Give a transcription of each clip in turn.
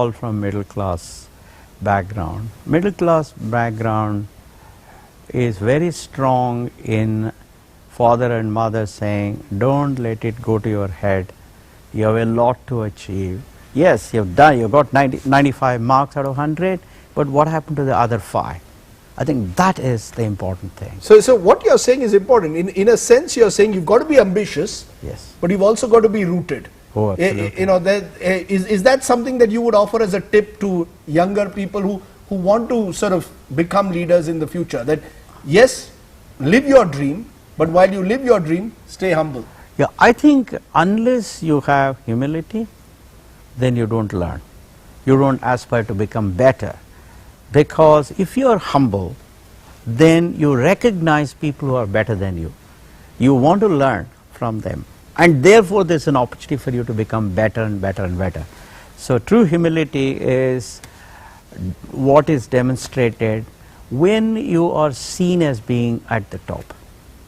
all from middle class background. Middle class background is very strong in father and mother saying, don't let it go to your head. You have a lot to achieve. Yes, you've got 95 marks out of 100, but what happened to the other 5? I think that is the important thing. So what you're saying is important. In a sense, you're saying you've got to be ambitious, yes, but you've also got to be rooted. Oh, absolutely. You know, is that something that you would offer as a tip to younger people who want to sort of become leaders in the future? That yes, live your dream, but while you live your dream, stay humble. Yeah, I think unless you have humility, then you don't learn. You don't aspire to become better. Because if you are humble, then you recognize people who are better than you. You want to learn from them. And therefore, there's an opportunity for you to become better and better and better. So true humility is what is demonstrated when you are seen as being at the top.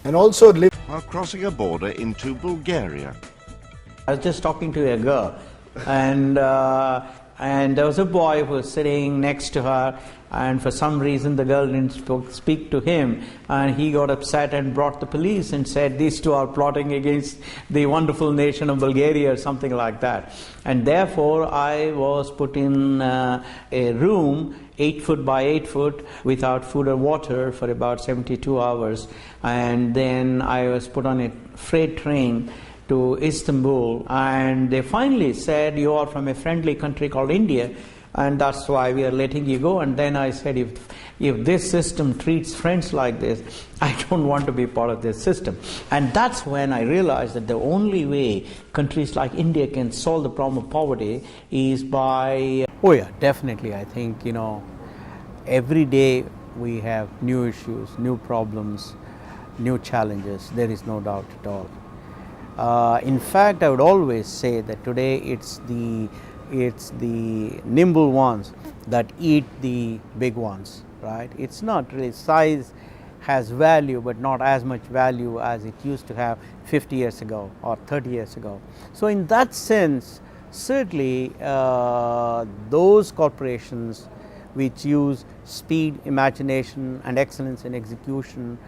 And also live while crossing a border into Bulgaria. I was just talking to a girl, and there was a boy who was sitting next to her, and for some reason the girl didn't speak to him, and he got upset and brought the police and said these two are plotting against the wonderful nation of Bulgaria or something like that. And therefore I was put in a room 8 foot by 8 foot without food or water for about 72 hours, and then I was put on a freight train to Istanbul, and they finally said, you are from a friendly country called India, and that's why we are letting you go. And then I said, if this system treats friends like this, I don't want to be part of this system. And that's when I realized that the only way countries like India can solve the problem of poverty is by... Oh yeah, definitely. I think, you know, every day we have new issues, new problems, new challenges. There is no doubt at all. In fact, I would always say that today it's the nimble ones that eat the big ones, right? It's not really, size has value, but not as much value as it used to have 50 years ago or 30 years ago. So in that sense, certainly those corporations which use speed, imagination and excellence in execution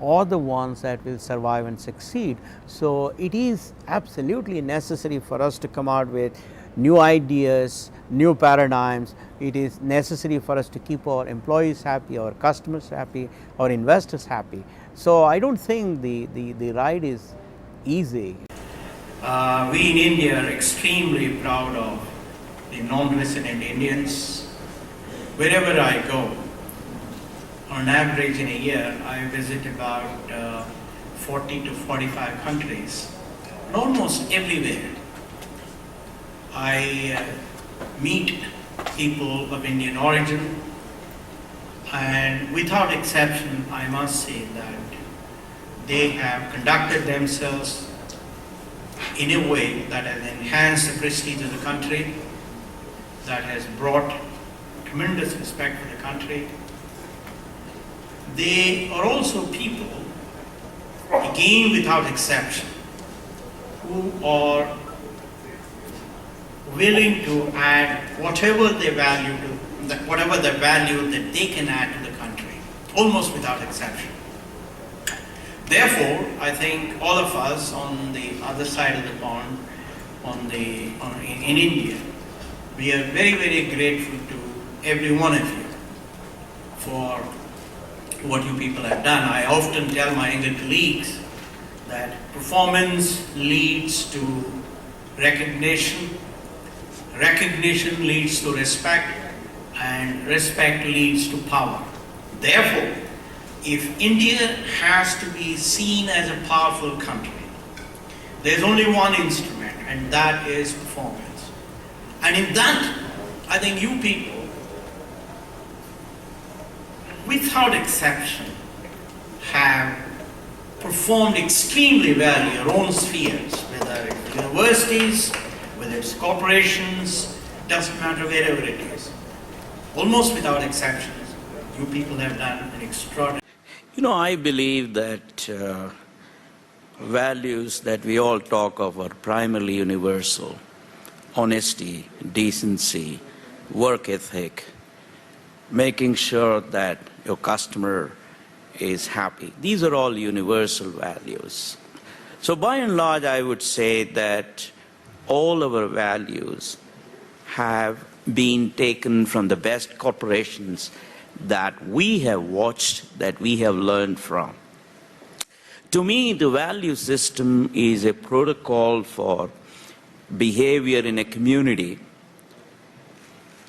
are the ones that will survive and succeed. So it is absolutely necessary for us to come out with new ideas, new paradigms. It is necessary for us to keep our employees happy, our customers happy, our investors happy. So I don't think the ride is easy. We in India are extremely proud of the non-resident Indians. Wherever I go, on average in a year, I visit about 40 to 45 countries. And almost everywhere, I meet people of Indian origin, and without exception, I must say that they have conducted themselves in a way that has enhanced the prestige of the country, that has brought tremendous respect for the country. They are also people, again without exception, who are willing to add whatever the value that they can add to the country, almost without exception. Therefore, I think all of us on the other side of the pond, in India, we are very, very grateful to every one of you for what you people have done. I often tell my younger colleagues that performance leads to recognition, recognition leads to respect, and respect leads to power. Therefore, if India has to be seen as a powerful country, there's only one instrument, and that is performance. And in that, I think you people, without exception, have performed extremely well in your own spheres, whether it's universities, whether it's corporations, doesn't matter, wherever it is. Almost without exceptions, you people have done an extraordinary. You know, I believe that values that we all talk of are primarily universal. Honesty, decency, work ethic, making sure that your customer is happy. These are all universal values. So by and large, I would say that all our values have been taken from the best corporations that we have watched, that we have learned from. To me, the value system is a protocol for behavior in a community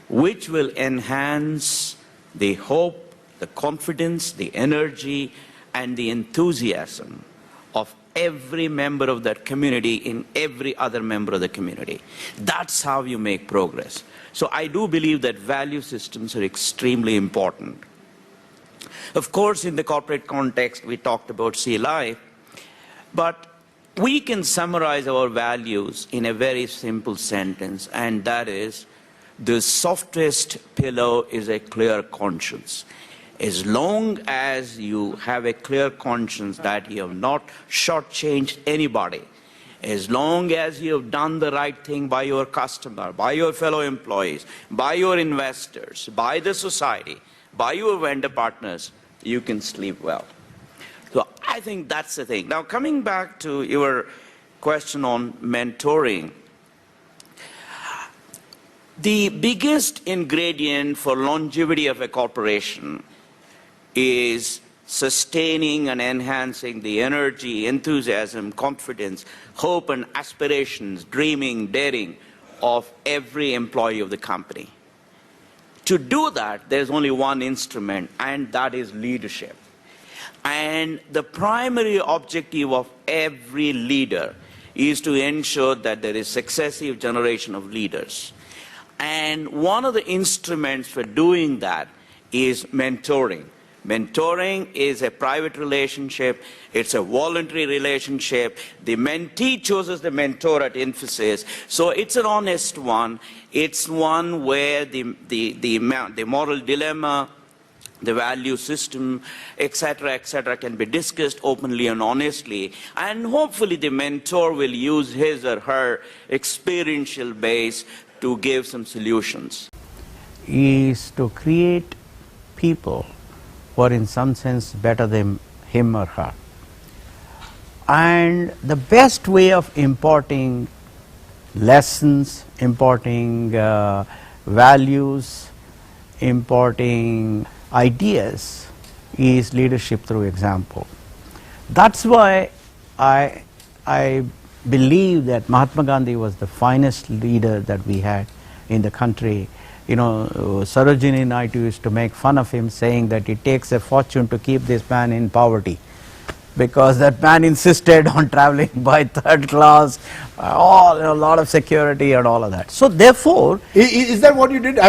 which will enhance the hope, the confidence, the energy, and the enthusiasm of every member of that community in every other member of the community. That's how you make progress. So I do believe that value systems are extremely important. Of course, in the corporate context, we talked about CLI, but we can summarize our values in a very simple sentence, and that is, the softest pillow is a clear conscience. As long as you have a clear conscience that you have not shortchanged anybody, as long as you have done the right thing by your customer, by your fellow employees, by your investors, by the society, by your vendor partners, you can sleep well. So I think that's the thing. Now, coming back to your question on mentoring, the biggest ingredient for longevity of a corporation is sustaining and enhancing the energy, enthusiasm, confidence, hope and aspirations, dreaming, daring of every employee of the company. To do that, there's only one instrument, and that is leadership. And the primary objective of every leader is to ensure that there is successive generation of leaders. And one of the instruments for doing that is mentoring. Mentoring is a private relationship. It's a voluntary relationship. The mentee chooses the mentor at Infosys. So it's an honest one. It's one where the moral dilemma, the value system, etc., can be discussed openly and honestly. And hopefully the mentor will use his or her experiential base to give some solutions. Is to create people who are in some sense better than him or her. And the best way of importing lessons, importing values, importing ideas is leadership through example. That's why I believe that Mahatma Gandhi was the finest leader that we had in the country. You know, Sarojini Naidu used to make fun of him, saying that it takes a fortune to keep this man in poverty, because that man insisted on traveling by third class, a lot of security and all of that. So therefore, Is that what you did?